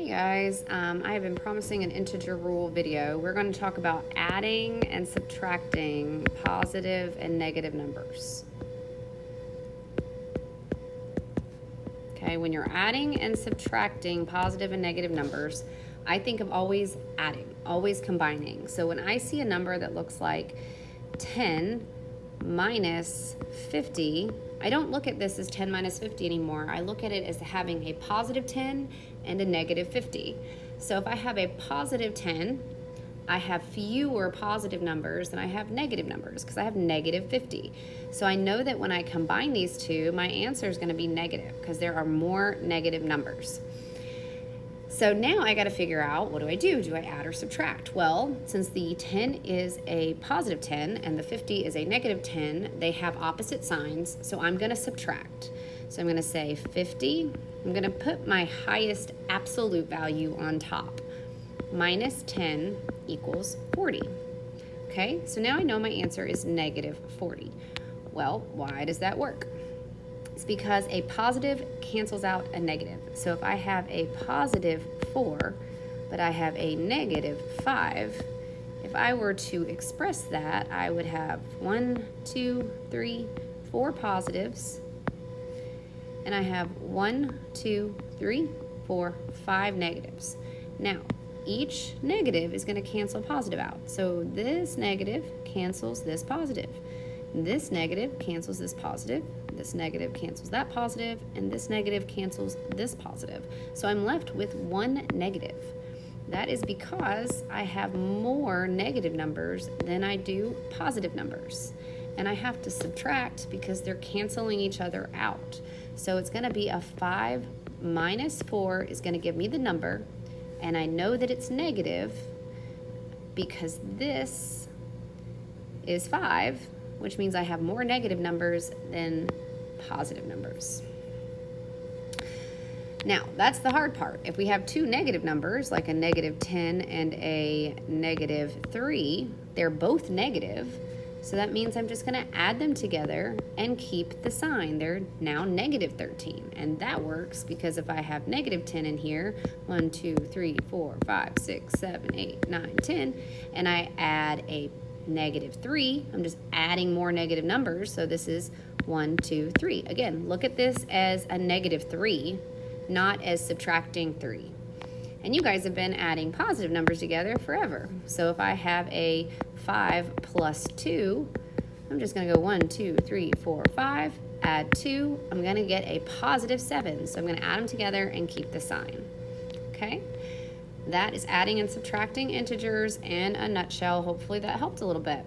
Hey guys, I have been promising an integer rule video. We're going to talk about adding and subtracting positive and negative numbers. Okay, when you're adding and subtracting positive and negative numbers, I think of always adding, always combining. So when I see a number that looks like 10 minus 50, I don't look at this as 10 minus 50 anymore. I look at it as having a positive 10 and a negative 50. So if I have a positive 10, I have fewer positive numbers than I have negative numbers because I have negative 50. So I know that when I combine these two, my answer is going to be negative because there are more negative numbers. So now I got to figure out, what do I do? Do I add or subtract? Well, since the 10 is a positive 10 and the 50 is a negative 10, they have opposite signs, so I'm going to subtract. So I'm going to say 50, I'm going to put my highest absolute value on top. Minus 10 equals 40. Okay, so now I know my answer is negative 40. Well, why does that work? It's because a positive cancels out a negative. So if I have a positive 4, but I have a negative 5, if I were to express that, I would have 1, 2, 3, 4 positives, and I have 1, 2, 3, 4, 5 negatives. Now, each negative is going to cancel positive out. So this negative cancels this positive. This negative cancels this positive, this negative cancels that positive, and this negative cancels this positive. So I'm left with one negative. That is because I have more negative numbers than I do positive numbers. And I have to subtract because they're canceling each other out. So it's going to be a 5 minus 4 is going to give me the number, and I know that it's negative because this is 5, which means I have more negative numbers than positive numbers. Now, that's the hard part. If we have two negative numbers, like a negative 10 and a negative 3, they're both negative. So that means I'm just going to add them together and keep the sign. They're now negative 13. And that works because if I have negative 10 in here, 1, 2, 3, 4, 5, 6, 7, 8, 9, 10, and I add a negative 3, I'm just adding more negative numbers. So this is 1, 2, 3. Again, look at this as a negative 3, not as subtracting 3. And you guys have been adding positive numbers together forever. So if I have a 5 plus 2, I'm just going to go 1, 2, 3, 4, 5, add 2. I'm going to get a positive 7. So I'm going to add them together and keep the sign. Okay? That is adding and subtracting integers in a nutshell. Hopefully that helped a little bit.